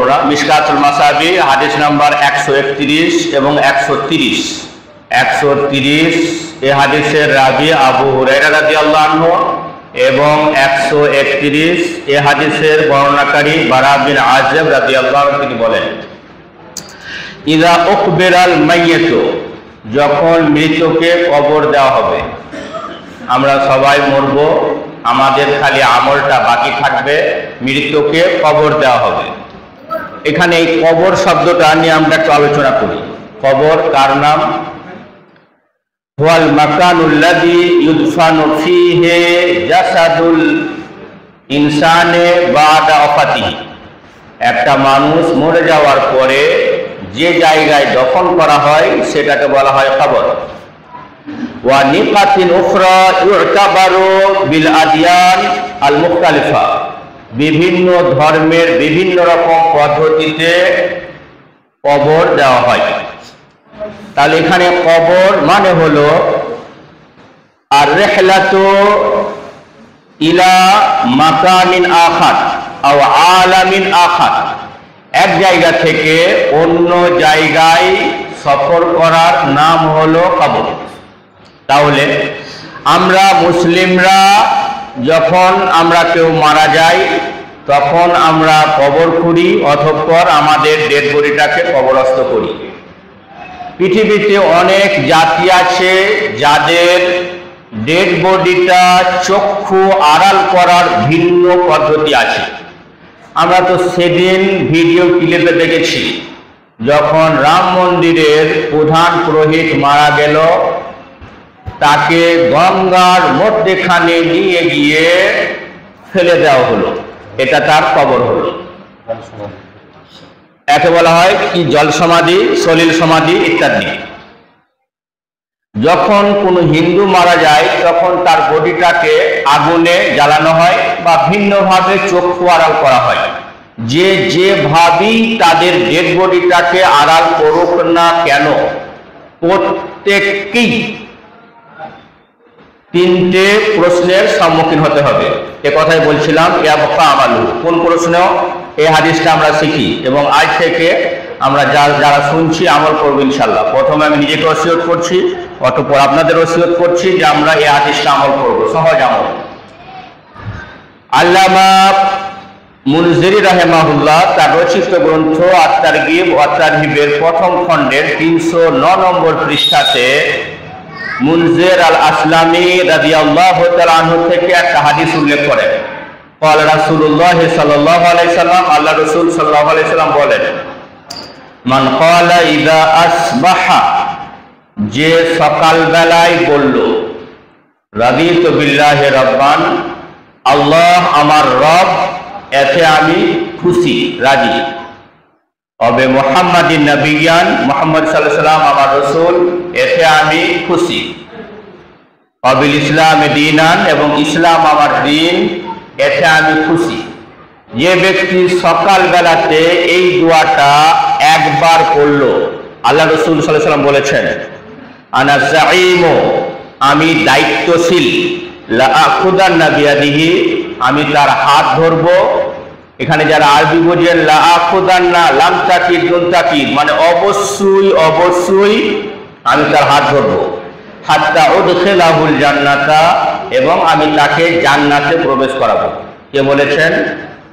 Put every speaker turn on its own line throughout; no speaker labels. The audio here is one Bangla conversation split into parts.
বর্ণনা, মিশকাতুল মাসাবি হাদিস নাম্বার 131 এবং 130। 130 এই হাদিসের রাবি আবু হুরায়রা রাদিয়াল্লাহু আনহু এবং 131 এই হাদিসের বর্ণনাকারী বারা বিন আযিব রাদিয়াল্লাহু আনহু তিনি বলেন, ইযা উকবিরাল মাইয়িত, যখন মৃতকে কবর দেওয়া হবে। আমরা সবাই মরব, আমাদের খালি আমলটা বাকি থাকবে, মৃতকে কবর দেওয়া হবে। এখানে এই কবর শব্দটা নিয়ে আমরা একটু আলোচনা করি। কবর কার নাম? হুয়াল মাকানুল্লাযী ইউদফানু ফীহি জাসাদুল ইনসানে বাদা ওয়াফাতিহি। একটা মানুষ মরে যাওয়ার পরে যে জায়গায় দফন করা হয় সেটাকে বলা হয় কবর। ওয়া নিকাতিন উখরা ইউতাবারু বিল আদিয়ান আল মুখতালিফা, বিভিন্ন ধর্মের বিভিন্ন রকম পদ্ধতিতে কবর দেওয়া হয়। তাহলে এখানে কবর মানে হলো আর রিহলাতু ইলা মাকানিন আখার আও আলামিন আখার, এক জায়গা থেকে অন্য জায়গায় সফর করার নাম হলো কবর। তাহলে আমরা মুসলিমরা যখন আমরা কেউ মারা যাই তখন আমরা কবর খুঁড়ি, অতঃপর আমাদের ডেড বডিটাকে কবরস্থ করি। পৃথিবীতে অনেক জাতি আছে যাদের ডেড বডিটা চক্ষু আড়াল করার ভিন্ন পদ্ধতি আছে। আমরা তো সেদিন ভিডিও ক্লিপে দেখেছি, যখন রাম মন্দিরের প্রধান পুরোহিত মারা গেল, তাকে গঙ্গার মধ্যেখানে নিয়ে গিয়ে ফেলে দেওয়া হলো, এটা তার কবর হলো। একে বলা হয় কি জল সমাধি, সলিল সমাধি ইত্যাদি। যখন কোনো হিন্দু মারা যায় তখন তার বডিটাকে আগুনে জ্বালানো হয় বা ভিন্নভাবে চক্ষু আড়াল করা হয়। যেভাবেই তাদের ডেড বডিটাকে আড়াল করুক না কেন, প্রত্যেককেই তিনটে প্রশ্নের সম্মুখীন হতে হবে। এ কথাই বলছিলাম, ইয়াবকা আমালু। কোন প্রশ্ন? এই হাদিসটা আমরা শিখি এবং আজ থেকে আমরা যারা শুনছি আমল করবো ইনশাল্লাহ। প্রথমে আমি নিজেকে ওসিয়ত করছি, অতঃপর আপনাদের ওসিয়ত করছি যে আমরা এই হাদিসটা আমল করবো, সহজ আমল। আল্লামা মুনজিরি রাহিমাহুল্লাহ তার রচিত গ্রন্থ আত-তারগিব ওয়া তারহিবের প্রথম খণ্ডের 309 নম্বর পৃষ্ঠাতে মুনজির আল আসলামি রাদিয়াল্লাহু তাআলা আনহু থেকে একটা হাদিস উল্লেখ করেন। ক্বালা রাসূলুল্লাহ সাল্লাল্লাহু আলাইহি সাল্লাম, আল্লাহ রাসূল সাল্লাল্লাহু আলাইহি সাল্লাম বলেন, মান ক্বালা ইযা আসবাহা, যে সকালবেলায় বলল, রাদিতু বিল্লাহি রাব্বান, আল্লাহ আমার রব, এতে আমি খুশি রাজি। অবে মুহাম্মাদিন নবিয়ান, মুহাম্মদ সাল্লাল্লাহু আলাইহি সাল্লাম আমার রাসূল, এতে আমি খুশি। অবিল ইসলাম দীনান, এবং ইসলাম আমার দিন, এতে আমি খুশি। যে ব্যক্তি সকাল বেলাতে এই দোয়াটা একবার পড়ল, আল্লাহ রাসূল সাল্লাল্লাহু আলাইহি সাল্লাম বলেছেন, আনা যাঈমু, আমি দায়িত্বশীল, লা আখুদান্না বিয়াদিহি, আমি তার হাত ধরবো। এখানে যারা আরবি বোঝেন, লা আখুদান্না, লাম তাকিদ নুন তাকিদ, মানে অবশ্যই অবশ্যই আমি তার হাত ধরবো। হাত্তা উদখিলাহুল জান্নাতা, এবং আমি তাকে জান্নাতে প্রবেশ করাবো। কে বলেছেন?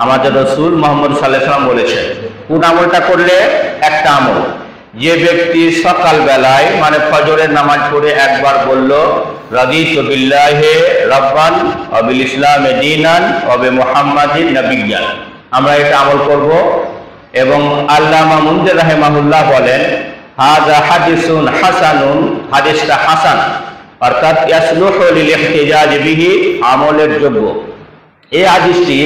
আমাদের রাসূল মুহাম্মদ সাল্লাল্লাহু আলাইহি সাল্লাম বলেছেন। কোন আমলটা করলে? একটা আমল, যে ব্যক্তি সকাল বেলায় মানে ফজরের নামাজ পড়ে একবার বলল, রাদিতু বিল্লাহি রাব্বান ওয়া বিল ইসলামি দীনান ওয়া বি মুহাম্মাদিন নবিয়্যান, আমরা এটা আমল করব। এবং আল্লামা মুনজির রাহিমাহুল্লাহ বলেন, হাযা হাদিসুন হাসানুন, হাদিসটা হাসান, অর্থাৎ ইয়াসলুহু লিল ইহতিজাজ বিহি, আমলের যোগ্য। এই হাদিসটি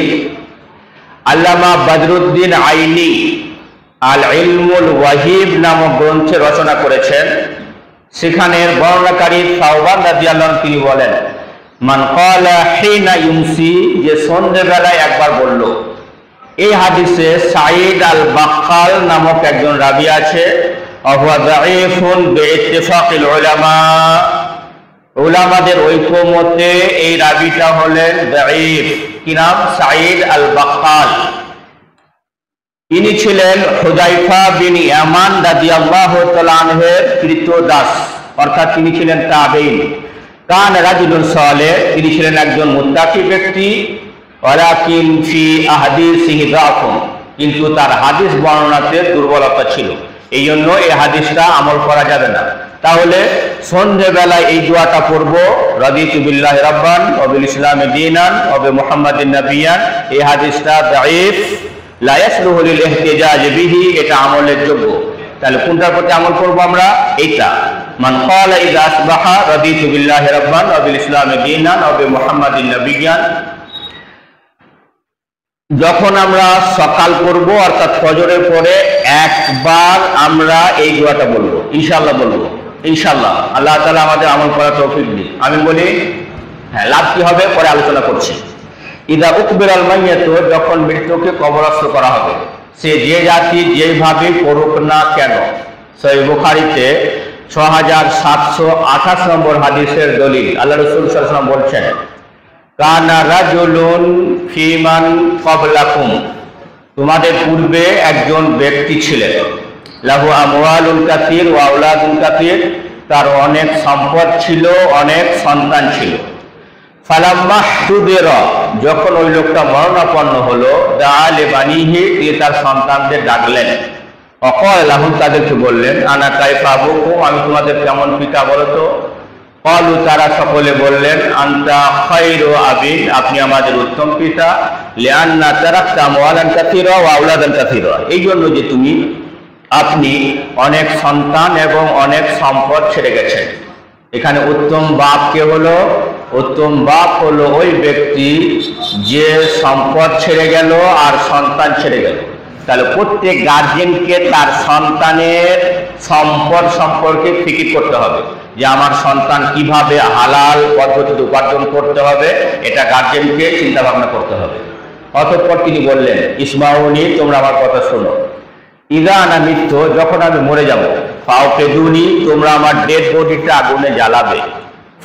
আল্লামা বদরুদ্দীন আইনি আল ইলমুল ওয়াহিব নামক গ্রন্থে রচনা করেছেন। সেখানের বর্ণনাকারী সাওবান রাদিয়াল্লাহু আনহু তিনি বলেন, মান ক্বালা হিনা ইউমসি, যে সন্ধ্যাবেলায় একবার বলল। এই হাদিসে সাঈদ আল বাক্কাল নামক একজন রাবী আছে, ওয়া দাঈফুন বিইত্তিফাকিল উলামা, উলামাদের ঐকমত্যে এই রাবীটা হলেন দাঈফ। কি নাম? সাঈদ আল বাক্কাল। ইনি ছিলেন হুযায়ফা বিন ইয়ামান রাদিয়াল্লাহু তাআলা আনহুর কৃতদাস, অর্থাৎ তিনি ছিলেন তাবেঈন। কান রাজুলুন সালেহ, তিনি ছিলেন একজন মুত্তাকি ব্যক্তি। ওয়ালাকিন ফি আহাদিসিহি যাফুন, কিন্তু তার হাদিস বর্ণনাতে দুর্বলতা ছিল, এই জন্য এই হাদিসটা আমল করা যাবে না। তাহলে সন্ধ্যেবেলায় এই দোয়াটা পড়ব, রাদিতু বিল্লাহি রাব্বান ওয়া বিল ইসলামি দীনান ওয়া বি মুহাম্মাদিন নাবিয়ান। এই হাদিসটা দাঈফ, লা ইয়াসলুহু লিল ইহতিজাজ বিহি, এটা আমলের যোগ্য। তাহলে কোনটার প্রতি আমল করব আমরা? এইটা, মান ক্বালা ইযা আসবাহা রাদিতু বিল্লাহি রাব্বান ওয়া বিল ইসলামি দীনান ওয়া বি মুহাম্মাদিন নাবিয়ান। যখন আমরা সকাল করব অর্থাৎ ফজরের পরে একবার আমরা এই দোয়াটা বলবো, ইনশাআল্লাহ বলবো, ইনশাআল্লাহ। আল্লাহ তাআলা আমাদের আমল করার তৌফিক দিন। আমি বলি, হ্যাঁ, লাভ কি হবে পরে আলোচনা করছি। ইদা উকবিরাল মাইয়াতু, যখন মৃত্যুকে কবরস্থ করা হবে, সে যে জাতি যেভাবে করুক না কেন। সহিহ বুখারীতে 6728 নম্বর হাদিসের দলিল, আল্লাহ রাসূল সাল্লাল্লাহু আলাইহি ওয়াসাল্লাম বলছেন, কানা রাজুলুন ফিমান ক্বাবলাকুম, তোমাদের পূর্বে একজন ব্যক্তি ছিলেন, লাহু আমওয়ালুন কাসীর ওয়া আওলাদুন কাসীর, তার অনেক সম্পদ ছিল, অনেক সন্তান ছিল। ফালাম্মা হুদিরা, যখন ওই লোকটা মরণাপন্ন হলো, দাআ লিবানিহি, তিনি তার সন্তানদের ডাকলেন। অকল লাহুম, তাদেরকে বললেন, আনা কাইফা আবুকুম, আমি তোমাদের কেমন পিতা বলো তো। ক্বালু, তারা সকলে বললেন, আনতা খায়রু আবিন, আপনি আমাদের উত্তম পিতা। লিআন্না তারাকতা আমওয়ালান কাসীরা ওয়া আওলাদান কাসীরা, এই জন্য যে আপনি অনেক সন্তান এবং অনেক সম্পদ ছেড়ে গেছেন। এখানে উত্তম বাপ কে হলো? উত্তম বাপ হলো ওই ব্যক্তি যে সম্পদ ছেড়ে গেল আর সন্তান ছেড়ে গেল। তাহলে প্রত্যেক গার্জেনকে তার সন্তানের সম্পদ সম্পর্কে ফিকির করতে হবে, যে আমার সন্তান কিভাবে হালাল পদ্ধতিতে উপার্জন করতে হবে, এটা গার্জেনকে চিন্তা ভাবনা করতে হবে। অতঃপর তিনি বললেন, ইসমাউনি, তোমরা আমার কথা শোনো। ইদা আনা মৃত্যু, যখন আমি মরে যাব, ফাওকেদুনি, তোমরা আমার ডেড বডিটা আগুনে জ্বালাবে।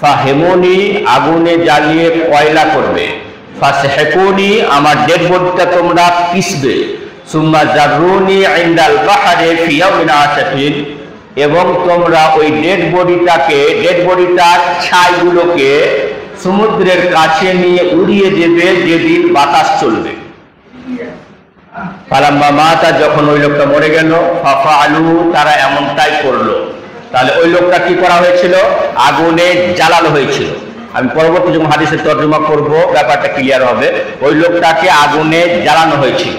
ফাহেমুনি, আগুনে জ্বালিয়ে কয়লা করবে। ফাসহেকুনি, আমার ডেড বডিটা তোমরা পিসবে। সুম্মা জাররুনি ইনদাল বাহরি ফি ইয়াউমিন আসিফিন, এবং তোমরা ওই ডেড বডিটার ছাইগুলোকে সমুদ্রের কাছে নিয়ে উড়িয়ে দেবে যেদিন বাতাস চলবে। ফালাম্মা মাতা, যখন ওই লোকটা মরে গেল, ফাফআলু, তারা এমনটাই করলো। তাহলে ওই লোকটা কি করা হয়েছিল? আগুনে জ্বালানো হয়েছিল। আমি পরবর্তী যখন হাদিসের তর্জমা করব ব্যাপারটা ক্লিয়ার হবে। ওই লোকটাকে আগুনে জ্বালানো হয়েছিল।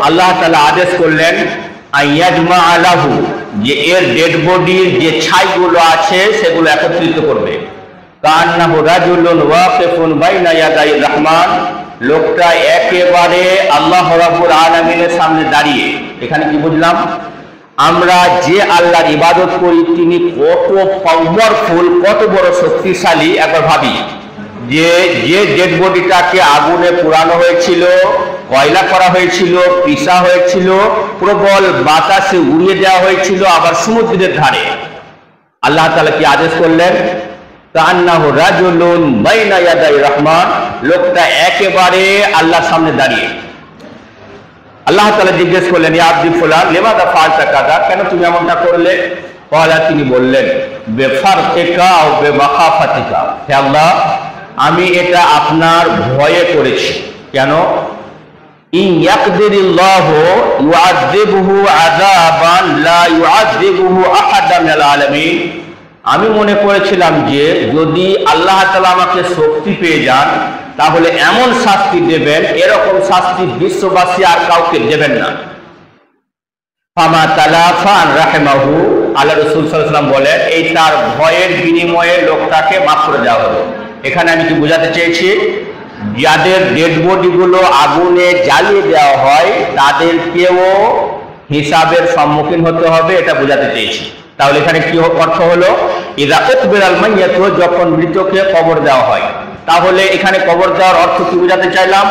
আল্লাহ তাআলা আদেশ করলেন, আইয়াজমা আলাহু, যে এর ডেড বডির যে ছাইগুলো আছে সেগুলো একত্রিত করবে। কান্নাহু রাজুলুন ওয়াকিফুন বাইনা ইয়াদাই রহমান, লোকটা একেবারে আল্লাহ রাব্বুল আলামিনের সামনে দাঁড়িয়ে। এখানে কি বুঝলাম? আমরা যে আল্লাহর ইবাদত করি তিনি কত পাওয়ারফুল, কত বড় শক্তিশালী। একবার ভাবি, যে ডেড বডিটাকে আগুনে পোড়ানো হয়েছিল, কয়লা করা হয়েছিল, পিসা হয়েছিল, প্রবল বাতাসে উড়িয়ে দেওয়া হয়েছিল, আবার সমুদ্রের ধারে। আল্লাহ তাআলা কি আদেশ করলেন? কান্নাহু রাজুলুন বাইনা ইয়াদাই রহমান, লোকটা একেবারে আল্লাহর সামনে দাঁড়িয়ে। আল্লাহ তাআলা জিজ্ঞেস করলেন, ইয়া আব্দি ফুলান লিমাযা ফাআলতা কাযা, কেন তুমি এমনটা করলে? ক্বালা, তিনি বললেন, বিফারতিকা আও বিমাখাফাতিকা, হে আল্লাহ, আমি এটা আপনার ভয়ে করেছি। কেন? ইন ইয়াকদিরিল্লাহু ইউআযযিবুহু আযাবান লা ইউআযযিবুহু আহাদান মিনাল আলামিন, আমি মনে করেছিলাম যে যদি আল্লাহ তাআলা আমাকে শক্তি পেয়ে যান তাহলে এমন শাস্তি দেবেন, এরকম শাস্তি বিশ্ববাসী আর কাউকে দেবেন না। ফামা তালাফা রাহিমাহু, আল্লাহ রাসূল সাল্লাল্লাহু আলাইহি ওয়াসাল্লাম বলেন, এই তার ভয়ের বিনিময়ে লোকটাকে মাফ করে দেওয়া হলো। এখানে আমি কি বোঝাতে চেয়েছি? যাদের ডেড বডিগুলো আগুনে জ্বালিয়ে দেওয়া হয় তাদেরকেও হিসাবের সম্মুখীন হতে হবে, এটা বোঝাতে চেয়েছি। তাহলে এখানে কি অর্থ হলো? ইযা উকবিরাল মাইয়াতু, যখন মৃতকে কবর দেওয়া হয়। তাহলে এখানে কবর দেওয়ার অর্থ কি বোঝাতে চাইলাম?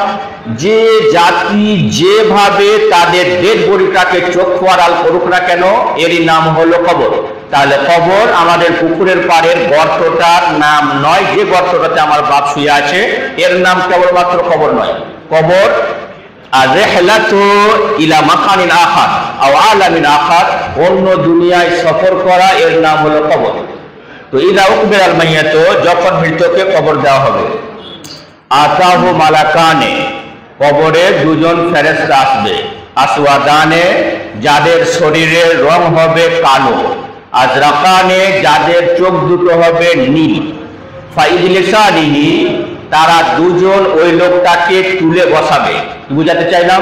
যে জাতি যেভাবে তাদের ডেড বডিটাকে চক্ষু আড়াল করুক না কেন, এরই নাম হলো কবর। তাহলে কবর আমাদের পুকুরের পাড়ের গর্তটার নাম নয়, যে গর্তটাতে আমার বাপ শুয়ে আছে এর নাম কেবলমাত্র কবর নয়। কবর, আর রেহলাতু ইলা মাকানিন আখার আও আলামিন আখার, অন্য দুনিয়ায় সফর করা, এর নাম হলো কবর। তো ইদা উকবিরাল মাইয়াত, যখন মৃতকে কবর দেওয়া হবে, আতাহু মালাকানে, কবরে দুজন ফেরেশতা আসবে, আসওয়াদানে, যাদের শরীরের রং হবে কালো, আজরাকানে, যাদের চোখ দুটো হবে নীল, ফাইজলিসানিহি, তারা দুজন ওই লোকটাকে তুলে বসাবে। বুঝাতে চাইলাম,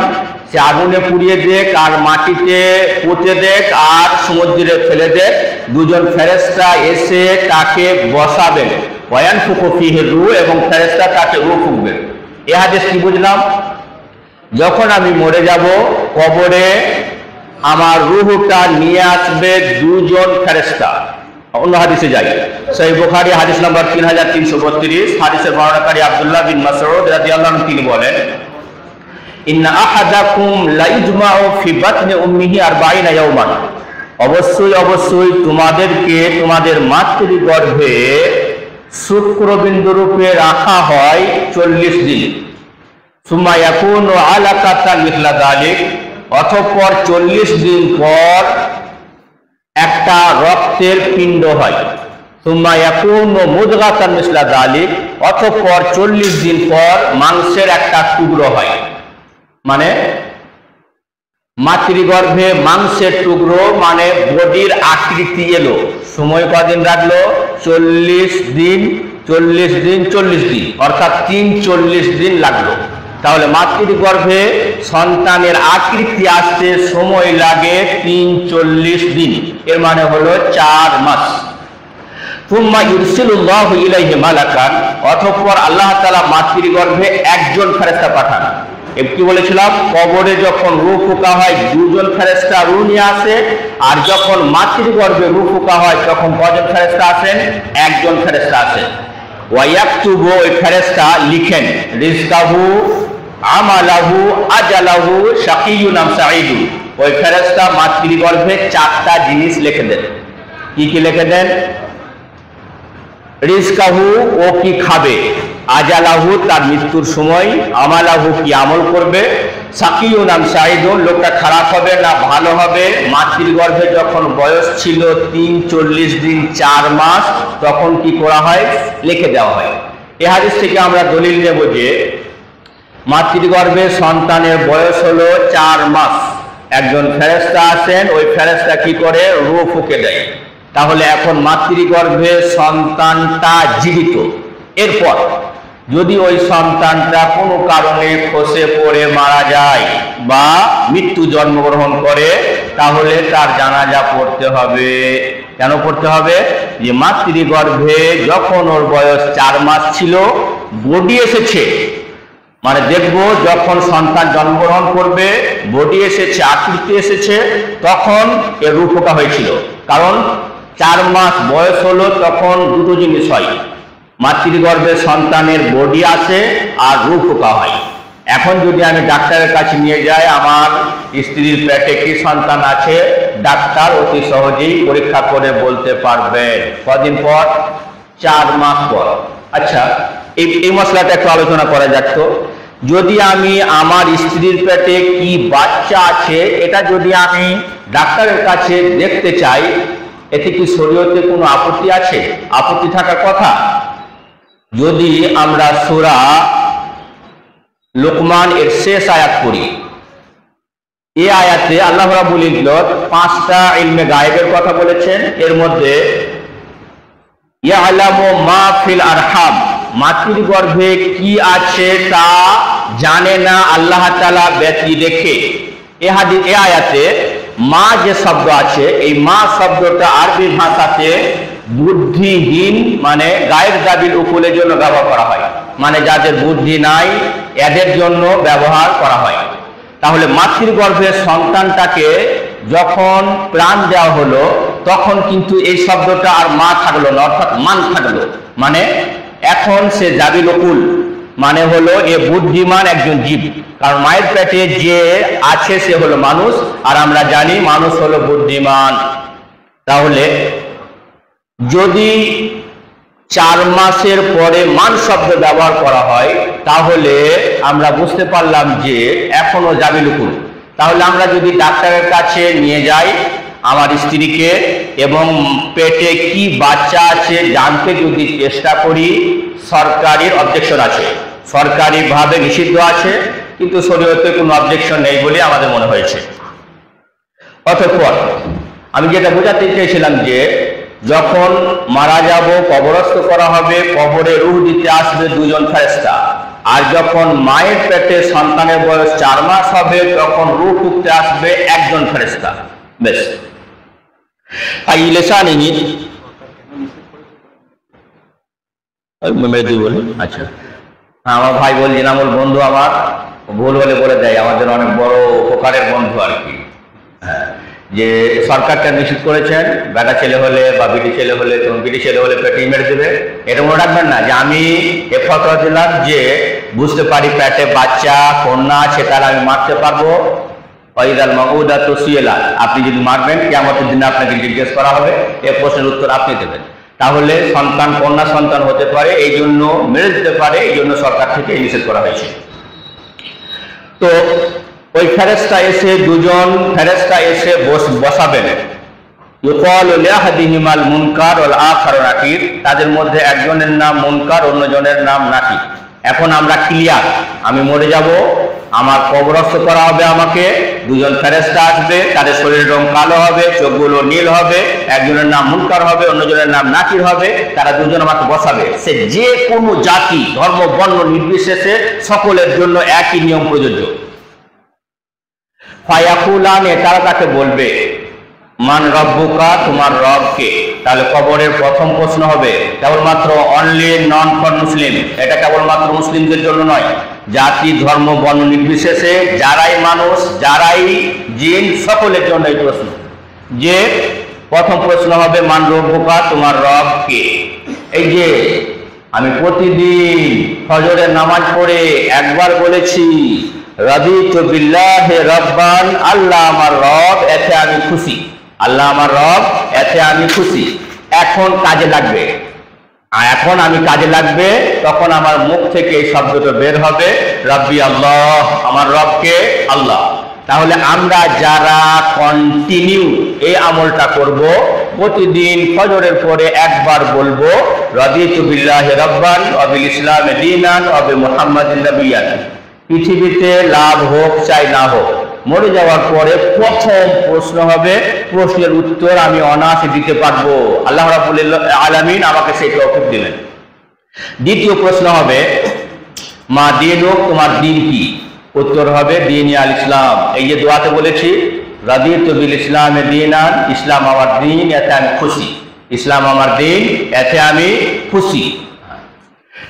সে আগুনে পুড়িয়ে দেখ আর মাটিতে পুঁতে দেখ আর সমুদ্রে ফেলে দেখ, দুজন ফেরেশতা এসে তাকে বসাবেন। ওয়ায়ানফুখু ফীহি রূহ, এবং ফেরেশতা তাকে রূহ ফুঁকবেন। এই হাদিস কি বুঝলাম? যখন আমি মরে যাব, কবরে আমার রূহটা নিয়ে আসবে দুজন ফেরেশতা। অন্য হাদিসে যাই, সহিহ বুখারী হাদিস নাম্বার 3332, হাদিসের বর্ণনাকারী আব্দুল্লাহ বিন মাসউদ রাদিয়াল্লাহু আনহু তিনি বলেন, ইন্না আহাদাকুম লা ইজমাউ ফি বাতনি উম্মিহি 40 ইয়াওমান, অবশ্যই অবশ্যই তোমাদেরকে তোমাদের মাতৃগর্ভে শুক্রবিন্দু রূপে রাখা হয় 40 দিন। সুম্মা ইয়াকুনু আলাকাতান মিসলা যালিক, অতঃপর 40 দিন পর একটা রক্তের পিণ্ড হয়। সুম্মা ইয়াকুনু মুদগাতান মিসলা যালিক, অতঃপর 40 দিন পর মাংসের একটা টুকরো হয়। মানে মাতৃগর্ভে মাংসের টুকরো, মানে বডির আকৃতি এলো। সময় কদিন লাগলো? 40 দিন, 40 দিন, 40 দিন, অর্থাৎ 40 দিন লাগলো। তাহলে মাতৃগর্ভে সন্তানের আকৃতি আসতে সময় লাগে 40 দিন, এর মানে হলো 4 মাস। সুম্মা ইরসিলুল্লাহু ইলাইহি মালাকান, অতঃপর আল্লাহ তাআলা মাতৃগর্ভে একজন ফেরেশতা পাঠান। কি বলেছিলাম? কবরে যখন রূহ ফুঁকা হয়, দুজন ফেরেশতা রূহ নিয়ে আসে, আর যখন মাতৃগর্ভে রূহ ফুঁকা হয় তখন কজন ফেরেশতা আসেন? একজন ফেরেশতা আসেন। ওয়ায়াকতুবু, ওই ফেরেশতা লিখেন, রিজকাহু, আমালাহু, আজালাহু, শাকিয়ুন আম সাঈদুন। ওই ফেরেশতা মাতৃগর্ভে 4টা জিনিস লিখে দেন। কি কি লিখে দেন? রিজকাহু, ও কি খাবে, আজালাহু, তার মৃত্যুর সময়, আমালাহু, কি আমল করবে, শাকিয়ুন আম সাঈদুন, লোকটা খারাপ হবে না ভালো হবে। মাতৃগর্ভে যখন বয়স ছিল 40 দিন 4 মাস, তখন কি করা হয়? লিখে দেওয়া হয়। এই হাদিস থেকে আমরা দলিল নেব যে মাতৃগর্ভে সন্তানের বয়স হলো 4 মাস, একজন ফেরেশতা আসেন, ওই ফেরেশতা কি করে? রূহ ফুঁকে দেয়। তাহলে এখন মাতৃগর্ভে সন্তানটা জীবিত। এরপর যদি ওই সন্তানটা কোনো কারণে খসে পড়ে মারা যায় বা মৃত্যু জন্মগ্রহণ করে, তাহলে তার জানাজা পড়তে হবে। কেন পড়তে হবে? যে মাতৃগর্ভে যখন ওর বয়স 4 মাস ছিল, বডি এসেছে, মানে দেখবো যখন সন্তান জন্মগ্রহণ করবে, বডি এসেছে, আকৃতি এসেছে, তখন এর রূহ ফোঁকা হয়েছিল। কারণ 4 মাস বয়স হলো, তখন দুটো জিনিস হয়, মাতৃগর্ভে সন্তানের বডি আসে আর রূহ ফোঁকা হয়। এখন যদি আমি ডাক্তারের কাছে নিয়ে যাই, আমার স্ত্রীর পেটে কি সন্তান আছে, ডাক্তার অতি সহজেই পরীক্ষা করে বলতে পারবেন। কদিন পর? 4 মাস পর। আচ্ছা, এই মশলাটা একটু আলোচনা করা যাক। তো যদি আমি আমার স্ত্রীর পেটে কি বাচ্চা আছে, এটা যদি আমি ডাক্তারের কাছে দেখতে চাই, এতে কি শরীয়তে কোনো আপত্তি আছে? আপত্তি থাকার কথা। যদি আমরা সূরা লোকমান এর শেষ আয়াত পড়ি, এই আয়াতে আল্লাহ রাব্বুল ইজ্জত 5টা ইলমে গায়েবের কথা বলেছেন। এর মধ্যে ইয়ালামু মা ফিল আরহাম, মাতৃগর্ভে কি আছে তা জানে না আল্লাহ তাআলা ব্যতি রেখে। এই আয়াতে মা যে শব্দ আছে, এই মা শব্দটা আরবি ভাষাতে বুদ্ধিহীন, মানে গায়ের দাবিল উকুলের জন্য ব্যবহার করা হয়, মানে যাদের বুদ্ধি নাই এদের জন্য ব্যবহার করা হয়। তাহলে মাতৃগর্ভে সন্তানটাকে যখন প্রাণ দেওয়া হলো, তখন কিন্তু এই শব্দটা আর মা থাকলো না, অর্থাৎ মান থাকলো। মানে এখন সে জাবিল উকুল, মানে হলো এ বুদ্ধিমান একজন জীব। কারণ মায়ের পেটে যে আছে সে হলো মানুষ, আর আমরা জানি মানুষ হলো বুদ্ধিমান। তাহলে যদি 4 মাসের পরে মান শব্দ ব্যবহার করা হয়, তাহলে আমরা বুঝতে পারলাম যে এখনো জামিলুকুল। তাহলে আমরা যদি ডাক্তারের কাছে নিয়ে যাই আমার স্ত্রীকে এবং পেটে কি বাচ্চা আছে জানতে যদি চেষ্টা করি, সরকারের অবজেকশন আছে, সরকারিভাবে নিষিদ্ধ আছে, কিন্তু শরীয়তে কোনো অবজেকশন নেই বলে আমাদের মনে হয়েছে। অতঃপর আমি যেটা বোঝাতে চেয়েছিলাম যে যখন মারা যাব, কবরস্থ করা হবে, কবরে রূহ দিতে আসবে 2 জন ফেরেশতা, আর যখন মায়ের পেটে সন্তানের বয়স 4 মাস হবে তখন রূহ ফুঁকতে আসবে 1 জন ফেরেশতা। বেশ, আচ্ছা, আমার ভাই বল জিনামুল বন্ধু আমার ভুল হলে বলে দেয়, আমাদের অনেক বড় উপকারের বন্ধু আর কি। হ্যাঁ, যে সরকারটা নিশ্চিত করেছেন বেটা ছেলে হলে বা বিটি ছেলে হলে, তখন বিটি ছেলে হলে পেটে মেরে দেবে। এটা মনে রাখবেন না যে আমি এ ফতোয়া দিলাম যে বুঝতে পারি পেটে বাচ্চা কন্যা আছে তাহলে আমি মারতে পারবো। আপনি যদি মারবেন কিয়ামতের দিনে আপনাকে জিজ্ঞেস করা হবে, এ প্রশ্নের উত্তর আপনি দেবেন। তাহলে সন্তান কন্যা সন্তান হতে পারে, এই জন্য মেরে দিতে পারে, এই জন্য সরকার থেকে নিষেধ করা হয়েছে। তো ওই ফেরেশতা এসে 2 জন ফেরেশতা এসে বসাবেন। মুনকার ওয়াল আখার নাকির, তাদের মধ্যে একজনের নাম মুনকার, অন্যজনের নাম নাকির। এখন আমরা ক্লিয়ার, আমি মরে যাব, আমার কবরস্থ করা হবে, আমাকে 2 জন ফেরেশতা আসবে, তাদের শরীরের রং কালো হবে, চোখগুলো নীল হবে, একজনের নাম মুনকার হবে, অন্যজনের নাম নাকির হবে, তারা 2 জন আমাকে বসাবে। সে যে কোনো জাতি ধর্ম বর্ণ নির্বিশেষে সকলের জন্য একই নিয়ম প্রযোজ্য। ফায়াকুলানে, তারা তাকে বলবে মান রব্বুকা, তোমার রব কে? তাহলে কবরের প্রথম প্রশ্ন হবে কেবলমাত্র অনলি নন ফর মুসলিম, এটা কেবলমাত্র মুসলিমদের জন্য নয়, জাতি ধর্ম বর্ণ নির্বিশেষে যারাই মানুষ যারাই জিন সকলের জন্য এই প্রশ্ন। যে প্রথম প্রশ্ন হবে মান রব্বুকা, তোমার রব কে? এই যে আমি প্রতিদিন ফজরের নামাজ পড়ে একবার বলেছি রাদিতু বিল্লাহি রাব্বান, আল্লাহ আমার রব, এতে আমি খুশি, আল্লাহ আমার রব, এতে আমি খুশি। এখন কাজে লাগবে, এখন আমি কাজে লাগবে, তখন আমার মুখ থেকে এই শব্দটা বের হবে রব্বি আল্লাহ, আমার রবকে আল্লাহ। তাহলে আমরা যারা কন্টিনিউ এই আমলটা করব, প্রতিদিন ফজরের পরে একবার বলবো রাদিতু বিল্লাহি রাব্বান ওয়া বিল ইসলামি দীনান ওয়া বি মুহাম্মাদিন নাবিয়্যান। পৃথিবীতে লাভ হোক চাই না হোক, মরে যাওয়ার পরে প্রথম প্রশ্ন হবে, প্রশ্নের উত্তর আমি অনায়াসে দিতে পারবো, আল্লাহ রাব্বুল আলামিন আমাকে সেই তৌফিক দিলেন। দ্বিতীয় প্রশ্ন হবে মা দীনুক, তোমার দিন কি? উত্তর হবে দীনি আল ইসলাম। এই যে দোয়াতে বলেছি রাদিতু বিল ইসলামি দীনান, ইসলাম আমার দিন, এতে আমি খুশি, ইসলাম আমার দিন, এতে আমি খুশি।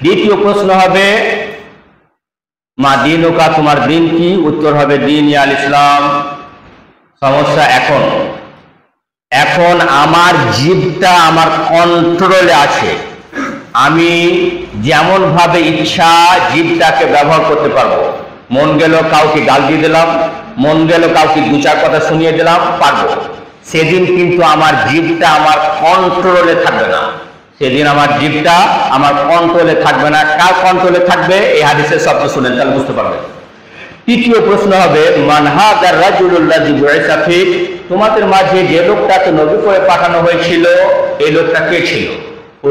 দ্বিতীয় প্রশ্ন হবে মা দীনুকা, তোমার দিন কি? উত্তর হবে দীনি আল ইসলাম। সমস্যা এখন আমার জিভটা আমার কন্ট্রোলে আছে, আমি যেমন ভাবে ইচ্ছা জিভটাকে ব্যবহার করতে পারবো। মন গেল কাউকে গাল দিয়ে দিলাম, মন গেল কাউকে 2-4 কথা শুনিয়ে দিলাম, পারবো। সেদিন কিন্তু আমার জিভটা আমার কন্ট্রোলে থাকবে না, সেদিন আমার জিভটা আমার কন্ট্রোলে থাকবে না। কার কন্ট্রোলে থাকবে? এই হাদিসের শব্দ শুনেন তাহলে বুঝতে পারবেন। তৃতীয় প্রশ্ন হবে মান হাযার রাজুলুল্লাযী বুইসা ফীক, তোমাদের মাঝে যে লোকটাকে নবী করে পাঠানো হয়েছিল এই লোকটা কে ছিল?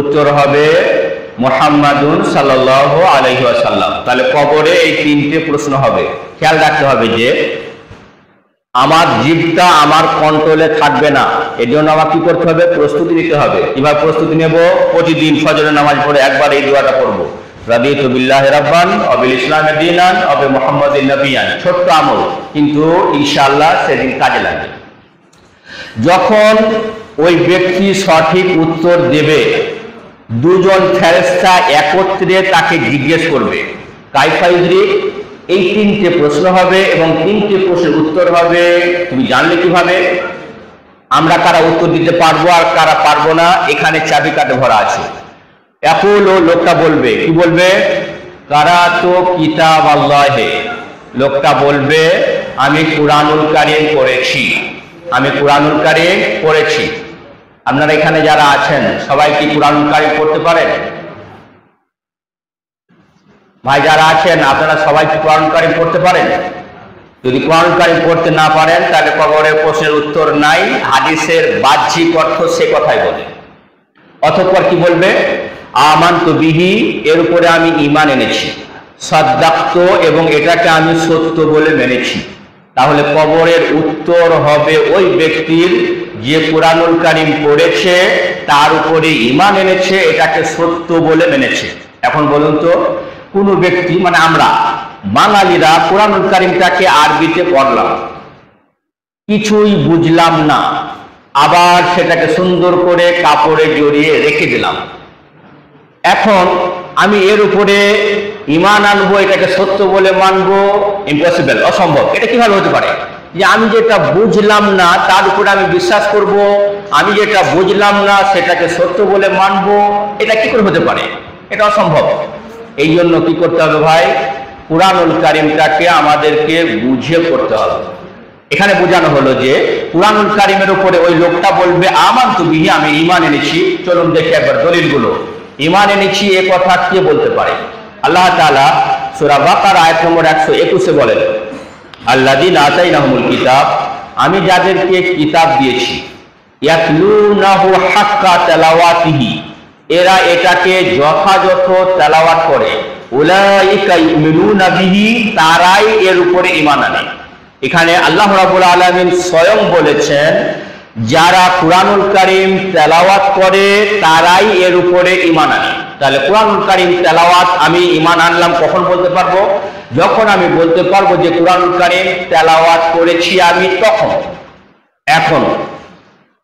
উত্তর হবে মুহাম্মাদুন সাল্লাল্লাহু আলাইহি ওয়াসাল্লাম। তাহলে কবরে এই 3টে প্রশ্ন হবে। খেয়াল রাখতে হবে যে আমার জিভটা আমার কন্ট্রোলে থাকবে না, এর জন্য আমার কি করতে হবে? প্রস্তুতি নিতে হবে। কিভাবে প্রস্তুতি নেব? প্রতিদিন ফজরের নামাজ পড়ে একবার এই দোয়াটা পড়বো রাদিতু বিল্লাহি রাব্বান ওয়া বিল ইসলামি দীনান ওয়া বি মুহাম্মাদিন নাবিয়্যান। ছোট্ট আমল, কিন্তু ইনশাআল্লাহ সেদিন কাজে লাগবে। যখন ওই ব্যক্তি সঠিক উত্তর দেবে, 2 জন ফেরেশতা একত্রে তাকে জিজ্ঞেস করবে কাইফা ইউদরিক, এই 3টে প্রশ্ন হবে এবং 3টে প্রশ্নের উত্তর হবে তুমি জানলে কিভাবে? আমরা কারা উত্তর দিতে পারবো আর কারা পারবো না, এখানে চাবিকাঠি ভরা আছে। এখন ও লোকটা বলবে, কি বলবে? কারাতু কিতাব আল্লাহে, লোকটা বলবে আমি কুরআনুল কারীম পড়েছি, আমি কুরআনুল কারীম পড়েছি। আপনারা এখানে যারা আছেন সবাই কি কুরআন কারীম পড়তে পারেন? ভাই যারা আছেন আপনারা সবাই কি কুরআন কারীম পড়তে পারেন? যদি কুরআন কারীম পড়তে না পারেন তাহলে কবরের প্রশ্নের উত্তর নাই, হাদিসের বাহ্যিক অর্থ সে কথাই বলে। অতঃপর কি বলবে? আমানতু বিহি, এর উপরে আমি ঈমান এনেছি, সাদ্দাকতু, এবং এটাকে আমি সত্য বলে মেনেছি। তাহলে কবরের উত্তর হবে ওই ব্যক্তির যে কুরআনুল কারীম পড়েছে, তার উপরে ঈমান এনেছে, এটাকে সত্য বলে মেনেছে। এখন বলুন তো, কোন ব্যক্তি, মানে আমরা বাঙালিরা কুরআনুল কারীমটাকে আরবিতে পড়লাম, কিছুই বুঝলাম না, আবার সেটাকে সুন্দর করে কাপড়ে জড়িয়ে রেখে দিলাম। এখন আমি এর উপরে ঈমান আনবো, এটাকে সত্য বলে মানবো? ইম্পসিবল, অসম্ভব। এটা কিভাবে হতে পারে যে আমি যেটা বুঝলাম না তার উপরে আমি বিশ্বাস করব, আমি যেটা বুঝলাম না সেটাকে সত্য বলে মানবো? এটা কি করে হতে পারে? এটা অসম্ভব। এই জন্য কি করতে হবে ভাই? কুরআনুল কারীমটাকে আমাদেরকে বুঝে পড়তে হবে। এখানে বোঝানো হলো যে কুরআনুল কারীমের উপরে ওই লোকটা বলবে আমানতু বিহি, আমি ঈমান এনেছি। চলুন দেখি একবার দলিলগুলো। ঈমান এনেছি এ কথা কে বলতে পারে? আল্লাহ তাআলা সূরা বাকারা আয়াত নম্বর 121 বলেন, আল্লাযীনা আতাইনাহুমুল কিতাব, আমি যাদেরকে কিতাব দিয়েছি, ইয়াতলুনাহু হাক্কা তিলাওয়াতিহি, এরা এটাকে যথাযথ তেলাওয়াত করে, উলাইকা ইউমিনুনা বিহি, তারাই এর উপরে ঈমান আনে। এখানে আল্লাহ রাব্বুল আলামিন স্বয়ং বলেছেন যারা কুরআনুল কারীম তেলাওয়াত করে তারাই এর উপরে ঈমান আনে। তাহলে কুরআনুল কারীম তেলাওয়াত আমি ঈমান আনলাম কখন বলতে পারবো? যখন আমি বলতে পারবো যে কুরআনুল কারীম তেলাওয়াত করেছি আমি, তখন। এখন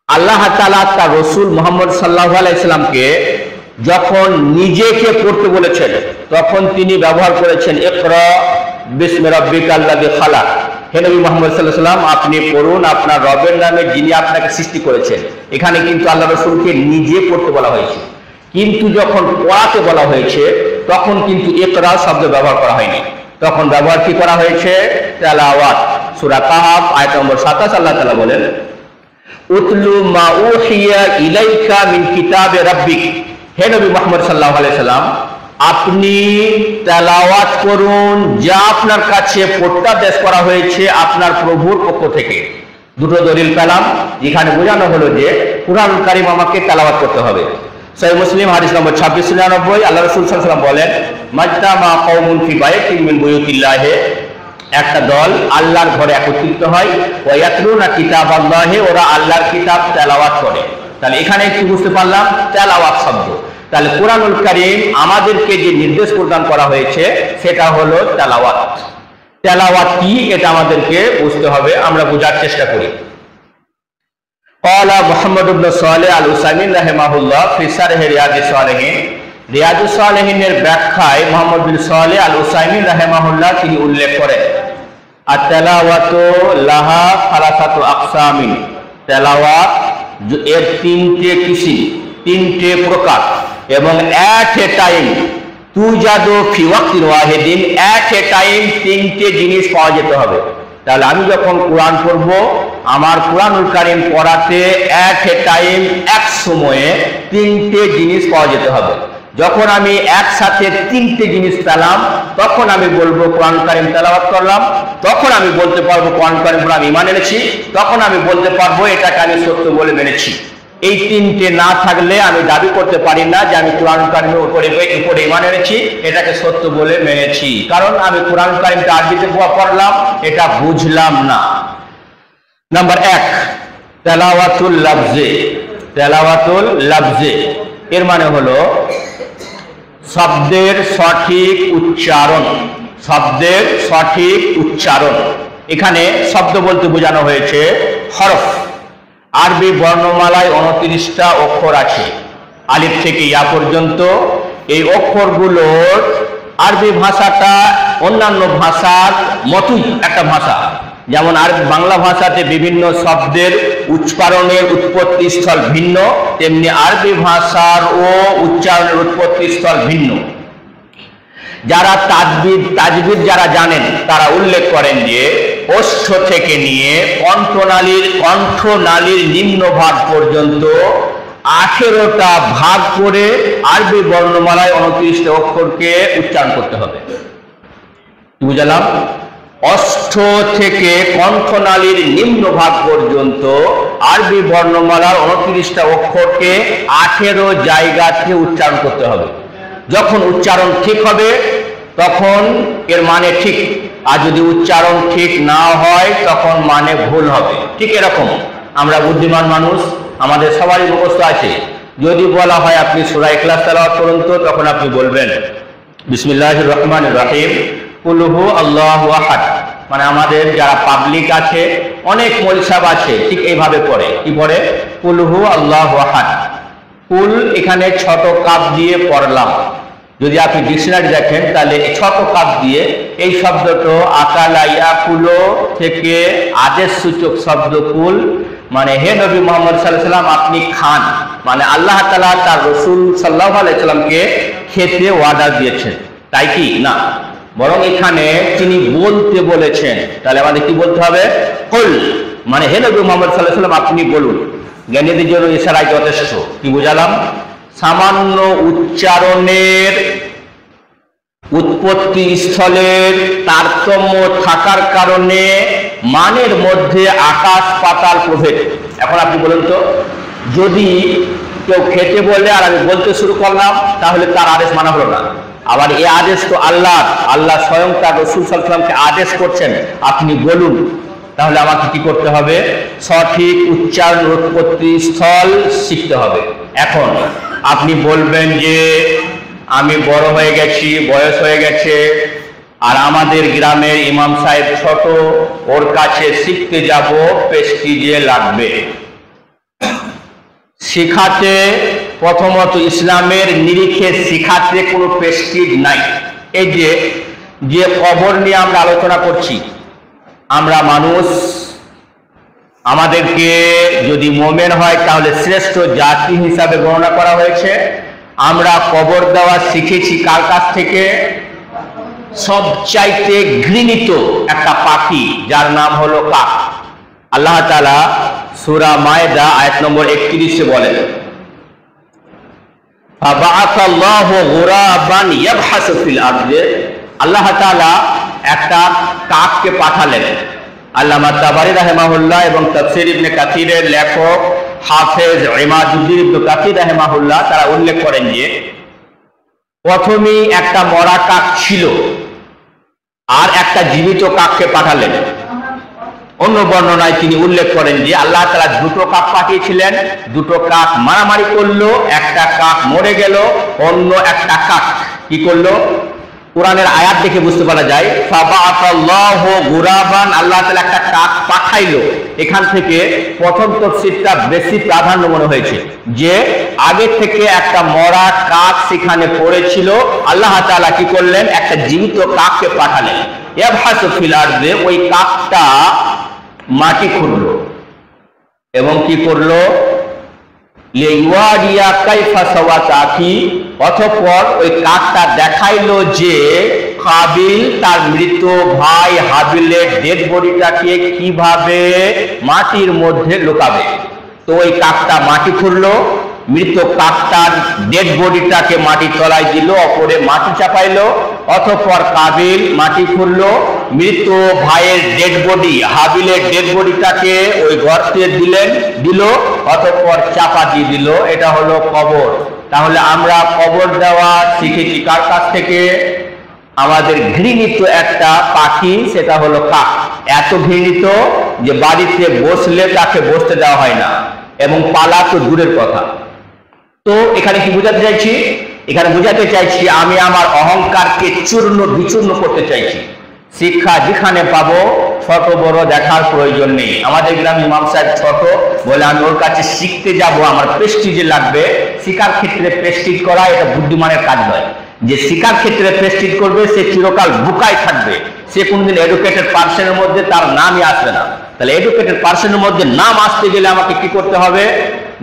আল্লাহ তাআলা তার রাসূল মুহাম্মদ সাল্লাল্লাহু আলাইহি সাল্লামকে যখন নিজেকে পড়তে বলেছেন তখন তিনি ব্যবহার করেছেন ইকরা বিসমি রাব্বিকাল্লাযী খালাক। হে নবী মুহাম্মদ সাল্লাল্লাহু আলাইহি ওয়াসাল্লাম, আপনি পড়ুন আপনার রবের নামে যিনি আপনাকে সৃষ্টি করেছেন। এখানে কিন্তু আল্লাহ রাসূলকে নিজে পড়তে বলা হয়েছে, কিন্তু যখন পড়াতে বলা হয়েছে তখন কিন্তু ইকরা শব্দ ব্যবহার করা হয়নি, তখন ব্যবহার কি করা হয়েছে? তেলাওয়াত। সূরা কাহফ আয়াত নম্বর 27 আল্লাহ তাআলা বলেন, উতলু মা উহিয়া ইলাইকা মিন কিতাবে রাব্বিক। হে নবী মুহাম্মদ সাল্লাল্লাহু আলাইহি সাল্লাম, আপনি তেলাওয়াত করুন যা আপনার কাছে প্রত্যাদেশ করা হয়েছে আপনার প্রভুর পক্ষ থেকে। দুটো দলিল পেলাম, যেখানে বোঝানো হলো যে কুরআনুল কারীম আমাকে তেলাওয়াত করতে হবে। সহিহ মুসলিম হাদিস নম্বর 2699 আল্লাহ রাসূল সাল্লাল্লাহু আলাইহি ওয়াসাল্লাম বলেন, মাজতামা কওমুন ফি বাইতিন মিন বুয়ুতিল্লাহ, একটা দল আল্লাহর ঘরে একত্রিত হয়, ওয়া ইয়াতলুনা কিতাবাল্লাহ, ওরা আল্লাহর কিতাব তেলাওয়াত করে। তাহলে এখানে কি বুঝতে পারলাম? তেলাওয়াত শব্দ। তাহলে কুরআনুল কারীম আমাদেরকে যে নির্দেশ প্রদান করা হয়েছে সেটা হলো তেলাওয়াত। তেলাওয়াত কি এটা আমাদেরকে বুঝতে হবে, আমরা বোঝার চেষ্টা করি। ক্বালা মুহাম্মদ ইবনে সালেহ আল উসাইমিন রাহিমাহুল্লাহ ফি শারহ রিয়াদিস সালিহিন, রিয়াদুস সালিহিনের ব্যাখ্যায় মুহাম্মদ বিন সালেহ আল উসাইমিন রাহিমাহুল্লাহ তিনি উল্লেখ করেন, আত-তেলাওয়াতু লাহা সালাসাতু আকসামিন, তেলাওয়াত এর তিনটে কিসিম, তিনটে প্রকার, এবং এট এ টাইম তুজাদু ফি ওয়াক্তিন ওয়াহিদিন, এট এ টাইম তিনটে জিনিস পাওয়া যেতে হবে। তাহলে আমি যখন কোরআন পড়বো, আমার কুরআনুল কারীম পড়াতে এট এ টাইম, এক সময়ে তিনটে জিনিস পাওয়া যেতে হবে। যখন আমি একসাথে তিনটে জিনিস পেলাম তখন আমি বলবো কুরআনুল কারীম তেলাওয়াত করলাম, তখন আমি বলতে পারবো কুরআনুল কারীম পড়ে আমি ঈমান এনেছি, তখন আমি বলতে পারবো এটাকে আমি সত্য বলে মেনেছি। এই তিনটে না থাকলে আমি দাবি করতে পারি না যে আমি কুরআনুল কারীমের উপরে ঈমান এনেছি, এটাকে সত্য বলে মেনেছি, কারণ আমি কুরআনুল কারীমটা আরবিতে পড়লাম, এটা বুঝলাম না। নাম্বার 1, তেলাওয়াতুল লাফজে। তেলাওয়াতুল লাফজে এর মানে হলো শব্দের সঠিক উচ্চারণ, শব্দের সঠিক উচ্চারণ। এখানে শব্দ বলতে বোঝানো হয়েছে হরফ। আরবি বর্ণমালায় 29টা অক্ষর আছে, আলিফ থেকে ইয়া পর্যন্ত। এই অক্ষরগুলোর আরবি ভাষাটা অন্যান্য ভাষার মতোই একটা ভাষা। যেমন বাংলা ভাষাতে বিভিন্ন শব্দের উচ্চারণের উৎপত্তি স্থল ভিন্ন, তেমনি আরবি ভাষার ও উচ্চারণের উৎপত্তি স্থল ভিন্ন। যারা তাজবিদ যারা জানেন তারা উল্লেখ করেন যে ওষ্ঠ থেকে নিয়ে কণ্ঠনালীর নিম্নভাগ পর্যন্ত 18টা ভাগ করে আরবি বর্ণমালায় 29টা অক্ষরকে উচ্চারণ করতে হবে। বুঝলাম? ওষ্ঠ থেকে কণ্ঠনালীর নিম্নভাগ পর্যন্ত আরবি বর্ণমালার 29টা অক্ষরকে 18 জায়গাতে উচ্চারণ করতে হবে। যখন উচ্চারণ ঠিক হবে তখন এর মানে ঠিক, আর যদি উচ্চারণ ঠিক না হয় তখন মানে ভুল হবে। ঠিক এরকম আমরা বুদ্ধিমান মানুষ, আমাদের সবারই মুখস্থ আছে। যদি বলা হয় আপনি সূরা ইখলাস তেলাওয়াত করুন, তো তখন আপনি বলবেন বিসমিল্লাহির রহমানির রহিম, কুল হু আল্লাহু আহাদ। মানে আমাদের যারা পাবলিক আছে, অনেক মৌলসাব আছে ঠিক এইভাবে পড়ে। কি পড়ে? কুল হু আল্লাহু আহাদ। কুল এখানে ছোট কাপ দিয়ে পড়লাম। যদি আপনি ডিকশনারি দেখেন তাহলে ছোট কাপ দিয়ে এই শব্দটা আকালা ইয়াকুলো থেকে আদেশ সূচক শব্দ কুল, মানে হে নবী মুহাম্মদ সাল্লাল্লাহু আলাইহি ওয়াসাল্লাম আপনি খান, মানে আল্লাহ তাআলা তার রাসূল সাল্লাল্লাহু আলাইহি ওয়াসাল্লামকে খেতে অর্ডার দিয়েছেন, তাই কি না? বরং এখানে তিনি বলতে বলেছেন। তাহলে আমাদের কি বলতে হবে? কুল, মানে হে নবী মুহাম্মদ সাল্লাল্লাহু আলাইহি ওয়াসাল্লাম আপনি বলুন। জ্ঞানীদের জন্য ইশারায় যথেষ্ট। কি বুঝালাম? সামান্য উচ্চারণের উৎপত্তি স্থলের তারতম্য থাকার কারণে মানের মধ্যে আকাশ পাতাল প্রভেদ। এখন আপনি বলুন তো, যদি কেউ খেতে বলে আর আমি বলতে শুরু করলাম, তাহলে তার আদেশ মানা হলো না। আবার এই আদেশ তো আল্লাহ স্বয়ং তার রাসূল সাল্লাল্লাহু আলাইহি ওয়াসাল্লামকে আদেশ করছেন আপনি বলুন। তাহলে আমাকে কি করতে হবে? সঠিক উচ্চারণ উৎপত্তি স্থল শিখতে হবে। এখন আপনি বলবেন যে আমি বড় হয়ে গেছি, বয়স হয়ে গেছে, আর আমাদের গ্রামের ইমাম সাহেব ছোট, ওর কাছে শিখতে যাব, প্রেস্টিজে লাগবে। শিখাতে প্রথমত ইসলামের নিরিখে শিখাতে কোনো প্রেস্টিজ নাই। এই যে কবর নিয়ে আমরা আলোচনা করছি, আমরা মানুষ, আমাদেরকে যদি মোমেন হয় তাহলে শ্রেষ্ঠ জাতি হিসাবে গণনা করা হয়েছে। আমরা কবর দেওয়া শিখেছি কার কাছ থেকে? সবচাইতে ঘৃণিত একটা পাখি যার নাম হলো কাক। আল্লাহ তাআলা সূরা মায়েদা আয়াত নম্বর 31 বলেন, ফাবাআসাল্লাহু গুরাবান ইয়াবহাসু ফিল আরদি। আল্লাহ তাআলা একটা কাককে পাঠালেন। আল্লামা তাবারী রাহিমাহুল্লাহ এবং তাফসীর ইবনে কাসিরের লেখক হাফেজ ইমাদুদ্দিন ইবনে কাসির রাহিমাহুল্লাহ তারা উল্লেখ করেন যে প্রথমেই একটা মরা কাক ছিল আর একটা জীবিত কাককে পাঠালেন। অন্য বর্ণনায় তিনি উল্লেখ করেন যে আল্লাহ তাআলা দুটো কাক পাঠিয়েছিলেন, দুটো কাক মারামারি করলো, একটা কাক মরে গেল, অন্য একটা কাক কি করলো? কোরআনের আয়াত দেখে বুঝতে পারা যায় ফাবাআসাল্লাহু গুরাবান, আল্লাহ তাআলা একটা কাক পাঠাইলো। এখান থেকে প্রথম তাফসীরটা বেশি প্রাধান্য মনে হয়েছে যে আগে থেকে একটা মরা কাক সেখানে পড়েছিল, আল্লাহ তাআলা কি করলেন? একটা জীবিত কাককে পাঠালেন। ইয়াবহাসু ফিল আরদি, ওই কাকটা মাটি খুঁড়লো এবং কি করলো? লিওয়ারিয়া কাইফা সাওয়াত আখি, অতঃপর ওই কাকটা দেখাইলো যে কাবিল তার মৃত ভাই হাবিলের ডেড বডিটাকে কিভাবে মাটির মধ্যে লুকাবে। তো ওই কাকটা মাটি খুঁড়লো, মৃত কাকটার ডেড বডিটাকে মাটি তলায় দিল, অপরে মাটি চাপাইলো। অতঃপর কাবিল মাটি খুঁড়লো, মৃত ভাইয়ের ডেড বডি হাবিলের ডেড বডিটাকে ওই গর্তে দিল, অতঃপর চাপা দিয়ে দিল। এটা হলো কবর। তাহলে আমরা কবর দেওয়া শিখেছি কার কাছ থেকে? আমাদের ঘৃণিত একটা পাখি, সেটা হলো কাক। এত ঘৃণিত যে বাড়িতে বসলে তাকে বসতে দেওয়া হয় না, এবং পালা তো দূরের কথা। তো এখানে কি বোঝাতে চাইছি? এখানে বোঝাতে চাইছি আমি আমার অহংকারকে চূর্ণ বিচূর্ণ করতে চাইছি। শিক্ষা যেখানে পাবো ছোট বড় দেখার প্রয়োজন নেই। আমাদের গ্রামে ইমাম সাহেব ছোট বলে আমি ওর কাছে শিখতে যাব, আমার প্রেস্টিজে লাগবে। শিক্ষার ক্ষেত্রে প্রেস্টিজ করা এটা বুদ্ধিমানের কাজ নয়। যে শিক্ষার ক্ষেত্রে প্রেস্টিজ করবে সে চিরকাল বুকায় থাকবে, সে কোনদিন এডুকেটেড পার্সনের মধ্যে তার নামই আসবে না। তাহলে এডুকেটেড পার্সনের মধ্যে নাম আসতে গেলে আমাকে কি করতে হবে?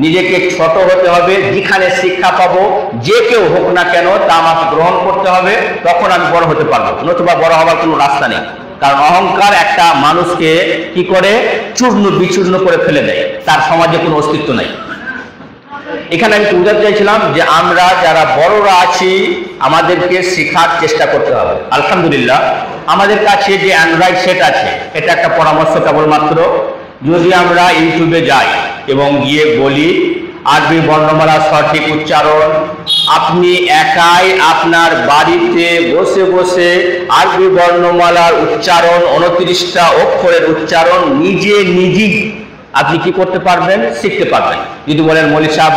নিজেকে ছোট হতে হবে। যেখানে শিক্ষা পাবো যে কেউ হোক না কেন তা আমাকে গ্রহণ করতে হবে, তখন আমি বড় হতে পারবো, নতুবা বড় হওয়ার কোনো রাস্তা নেই। কারণ অহংকার একটা মানুষকে কি করে, চূর্ণ বিচূর্ণ করে ফেলে দেয়, তার সমাজে কোনো অস্তিত্ব নাই। এখানে আমি বুঝাতে চাইছিলাম যে আমরা যারা বড়রা আছি আমাদেরকে শেখার চেষ্টা করতে হবে। আলহামদুলিল্লাহ আমাদের কাছে যে অ্যান্ড্রয়েড সেট আছে, এটা একটা পরামর্শ কেবলমাত্র, যদি আমরা ইউটিউবে যাই এবং গিয়ে বলি আরবি বর্ণমালা সঠিক উচ্চারণ, আপনি একাই আপনার বাড়িতে বসে বসে আরবি বর্ণমালার উচ্চারণ, 29টা অক্ষরের উচ্চারণ নিজেই আপনি কি করতে পারবেন, শিখতে পারবেন। যদি বলেন মৌলী সাহেব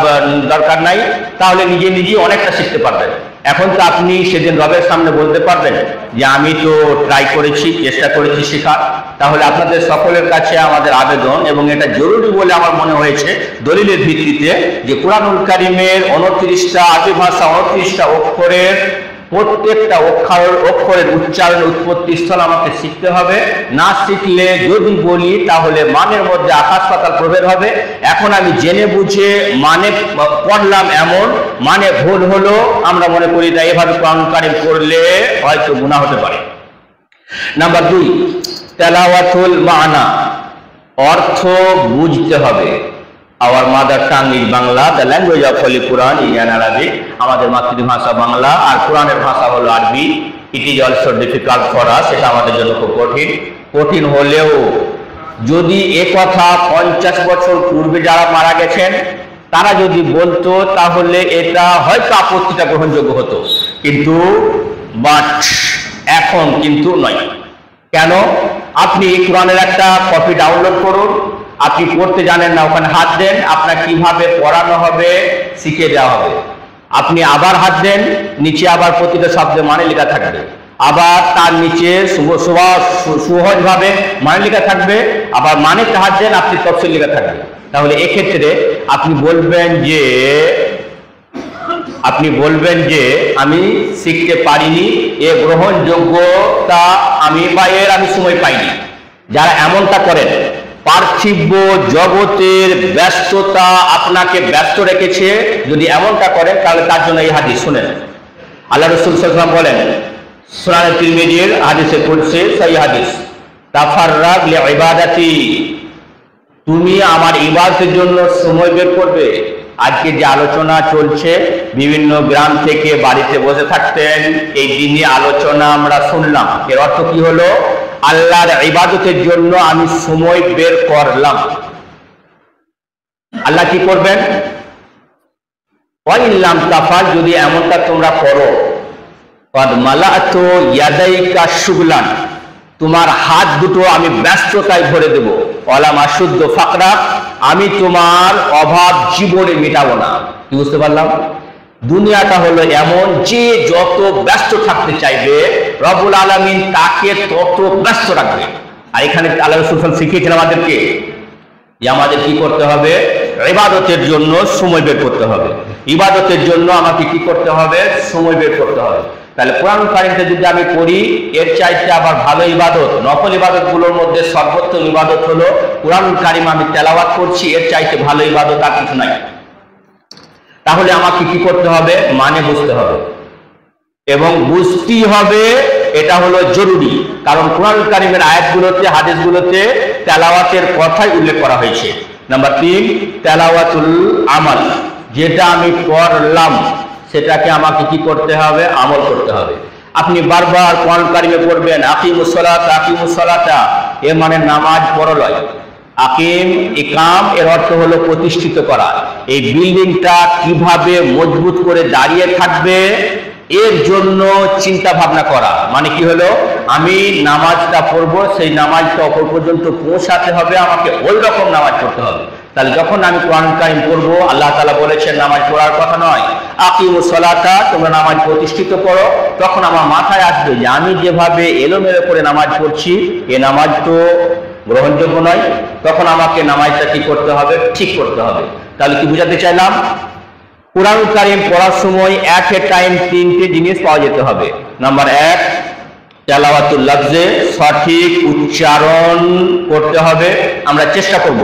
দরকার নাই, তাহলে নিজেই অনেকটা শিখতে পারবেন। এখন তো আপনি সেদিন রবের সামনে বলতে পারবেন যে আমি তো ট্রাই করেছি, চেষ্টা করেছি শেখার। তাহলে আপনাদের সকলের কাছে আমাদের আবেদন, এবং এটা জরুরি বলে আমার মনে হয়েছে দলিলের ভিত্তিতে, যে কুরআনুল কারীমের 29টা আরবি ভাষা 29টা অক্ষরের প্রত্যেকটা অক্ষরের উচ্চারণ উৎপত্তি স্থল আমাকে শিখতে হবে। না শিখলে যদি বলি তাহলে মানের মধ্যে আকাশ পাতাল প্রভেদ হবে। এখন আমি জেনে বুঝে মানে পড়লাম, এমন মানে ভুল হলো, আমরা মনে করি না এভাবে কোরআন কারীম পড়লে হয়তো গুনাহ হতে পারে। নাম্বার 2, তেলাওয়াতুল মানা, অর্থ বুঝতে হবে। Our mother tongue is Bangla, the language of Holy Quran is in Arabic. আমাদের মাতৃভাষা বাংলা আর কোরআনের ভাষা হলো আরবি। It is also difficult for us, এটা আমাদের জন্য খুব কঠিন হলেও যদি এ কথা 50 বছর পূর্বে যারা মারা গেছেন তারা যদি বলতো তাহলে এটা হয়তো আপত্তিটা গ্রহণযোগ্য হতো, কিন্তু বাট এখন কিন্তু নয়। কেন? আপনি কোরআনের একটা কপি ডাউনলোড করুন, আপনি পড়তে জানেন না, ওখানে হাত দেন, আপনার কিভাবে পড়ানো হবে শিখিয়ে দেওয়া হবে। আপনি আবার হাত দেন, নিচে আবার প্রতিটা শব্দে মানে লেখা থাকবে, আবার তার নিচে সহজভাবে মানে লেখা থাকবে, আবার মানে হাত দেন, আপনি তফসিল লেখা থাকবে। তাহলে এক্ষেত্রে আপনি বলবেন যে আমি শিখতে পারিনি, এ গ্রহণযোগ্যতা আমি সময় পাইনি। যারা এমনটা করেন, পার্থিব জগতের ব্যস্ততা আপনাকে ব্যস্ত রেখেছে, যদি এমনটা করেন তাহলে তার জন্য এই হাদিস শুনেন। আল্লাহ রাসূল সাল্লাল্লাহু আলাইহি ওয়াসাল্লাম বলেন, সুনানে তিরমিজির হাদিসে কুদসি সহিহ হাদিস, তাফাররাগ লিইবাদাতি, তুমি আমার ইবাদতের জন্য সময় বের করবে। আজকে যে আলোচনা চলছে, বিভিন্ন গ্রাম থেকে বাড়িতে বসে থাকতেন, এই দিনে আলোচনা আমরা শুনলাম, এর অর্থ কি হলো? আল্লাহর ইবাদতের জন্য আমি সময় বের করলাম। আল্লাহ কি করবেন? ওয়াইল্লাম তাফাল, যদি এমনটা তোমরা করো, কদ মালাতু ইয়াদাইকা শুগলান, তোমার হাত দুটো আমি ব্যস্ততায় ভরে দেব। ওয়ালাম আশুদ্দ ফাকরা, আমি তোমার অভাব জীবনে মেটাবো না। কি বুঝতে পারলাম? দুনিয়াটা হলো এমন যে যত ব্যস্ত থাকতে চাইবে রব্বুল আলামিন তাকে তত ব্যস্ত রাখবে। আর এখানে আল্লাহ রাসূল শিখিয়েছেন আমাদেরকে যে আমাদের কি করতে হবে? ইবাদতের জন্য সময় বের করতে হবে। ইবাদতের জন্য আমাকে কি করতে হবে? সময় বের করতে হবে। তাহলে কোরআন কারীমটা যদি আমি পড়ি, এর চাইতে আবার ভালো ইবাদত, নফল ইবাদতগুলোর মধ্যে সর্বোত্তম ইবাদত হলো কোরআন কারীম আমি তেলাওয়াত করছি, এর চাইতে ভালো ইবাদত আর কিছু নাই। তাহলে আমাকে কি করতে হবে? মানে বুঝতে হবে, এবং বুঝতেই হবে, এটা হলো জরুরি। কারণ কোরআন কারীমের আয়াতগুলোতে, হাদিসগুলোতে তেলাওয়াতের কথাই উল্লেখ করা হয়েছে। নাম্বার 3, তেলাওয়াতুল আমাল, যেটা আমি পড়লাম সেটাকে আমাকে কি করতে হবে? আমল করতে হবে। আপনি বারবার কোরআন কারীমে পড়বেন আকিমুস সালাতা, আকিমুস সালাতা, এর মানে নামাজ পড়ো লয়। আকিম, ইকাম এর অর্থ হলো প্রতিষ্ঠিত করা। এই বিল্ডিংটা কিভাবে মজবুত করে দাঁড়িয়ে থাকবে এর জন্য চিন্তা ভাবনা করা। মানে কি হলো? আমি নামাজটা পড়বো, সেই নামাজটা অপর পর্যন্ত পৌঁছাতে হবে, আমাকে ওই রকম নামাজ পড়তে হবে। তাহলে যখন আমি কোরআন কারীম পড়বো, আল্লাহ তাআলা বলেছেন নামাজ পড়ার কথা নয়, আকিমুস সালাতা, তোমরা নামাজ প্রতিষ্ঠিত করো, তখন আমার মাথায় আসবে যে আমি যেভাবে এলোমেলো করে নামাজ পড়ছি এ নামাজ তো গ্রহণযোগ্য নয়। তখন আমাকে নামাজটা কি করতে হবে? ঠিক করতে হবে। তাহলে কি বুঝাতে চাইলাম? কোরআন কারীম পড়ার সময় এক টাইম 3টে জিনিস পাওয়া যেতে হবে। নাম্বার 1, তেলাওয়াতুল লফজে, সঠিক উচ্চারণ করতে হবে, আমরা চেষ্টা করব।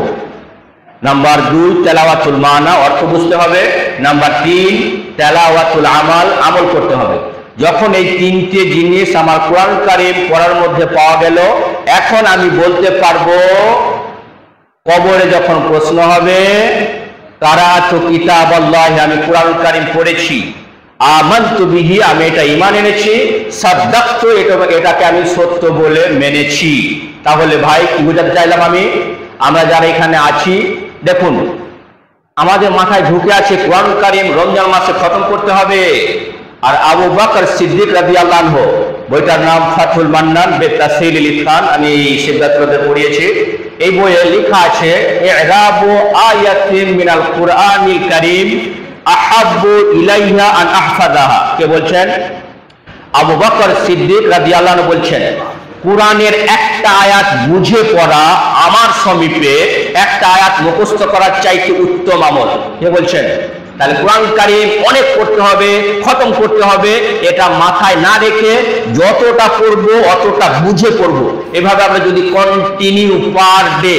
নাম্বার 2, তেলাওয়াতুল মানা, অর্থ বুঝতে হবে। নাম্বার 3, তেলাওয়াতুল আমাল, আমল করতে হবে। যখন এই তিনটে জিনিস আমার কোরআন কারীম পড়ার মধ্যে পাওয়া গেল, এখন আমি বলতে পারবো কবরে যখন প্রশ্ন হবে, কারাতু কিতাবাল্লাহি, আমি কোরআন কারীম পড়েছি, আমানতু বিহি, আমি এটা ঈমান এনেছি, সাদ্দাকতু, এটাকে আমি সত্য বলে মেনেছি। তাহলে ভাই কি বোঝাতে চাইলাম আমরা যারা এখানে আছি, দেখুন আমাদের মাথায় ঢুকে আছে কোরআন কারীম রমজান মাসে খতম করতে হবে। আর আবু বকর সিদ্দিক রাদিয়াল্লাহু আনহু, বইটার নাম ফাথুল মান্নান বিতাসহিলিল ইতকান, আমি সিদ্ধার্থদের পড়িয়েছি। এই বইয়ে লেখা আছে ইরাবু আয়াতিন মিনাল কুরআনিল কারীম আহাব্বু ইলাইহা আন আহফাযাহা। কে বলছেন? আবু বকর সিদ্দিক রাদিয়াল্লাহু আনহু বলছেন, কুরআনের একটা আয়াত বুঝে পড়া আমার সমীপে একটা আয়াত মুখস্থ করার চাইতে উত্তম আমল। কে বলছেন? তাহলে কোরআন কারীম অনেক পড়তে হবে, খতম করতে হবে, এটা মাথায় না রেখে যতটা পড়বো অতটা বুঝে পড়বো। এভাবে আমরা যদি continue per day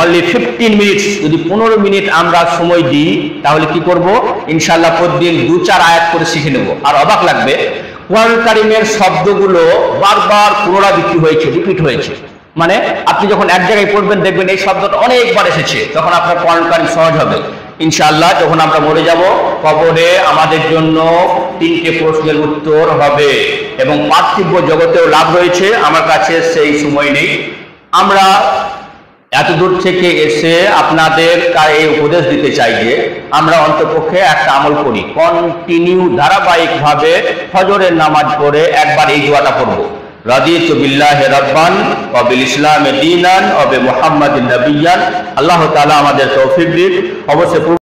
only 15 minutes, যদি 15 মিনিট আমরা সময় দিই, তাহলে কি করব? ইনশাআল্লাহ প্রতিদিন 2-4 আয়াত করে শিখে নেব। আর অবাক লাগবে, কোরআন কারীমের শব্দগুলো বারবার পুনরাবৃত্তি হয়েছে, রিপিট হয়েছে। মানে আপনি যখন এক জায়গায় পড়বেন দেখবেন এই শব্দটা অনেকবার এসেছে, তখন আপনার কোরআন কারীম সহজ হবে ইনশাআল্লাহ। যখন আমরা মরে যাব, কবরে আমাদের জন্য 3টে প্রশ্নের উত্তর হবে এবং পার্থিব জগতেও লাভ রয়েছে। আমার কাছে সেই সময় নেই। আমরা এত দূর থেকে এসে আপনাদের এই উপদেশ দিতে চাই যে আমরা অন্তপক্ষে একটা আমল করি, কন্টিনিউ ধারাবাহিকভাবে ফজরের নামাজ পড়ে একবার এই দোয়াটা পড়বো, রাদিতু বিল্লাহি রাব্বান ওয়া বিল ইসলামি দীনান ওয়া বি মুহাম্মাদিন নাবিয়্যান। আল্লাহ তাআলা আমাদের তৌফিক দিন। অবশ্যই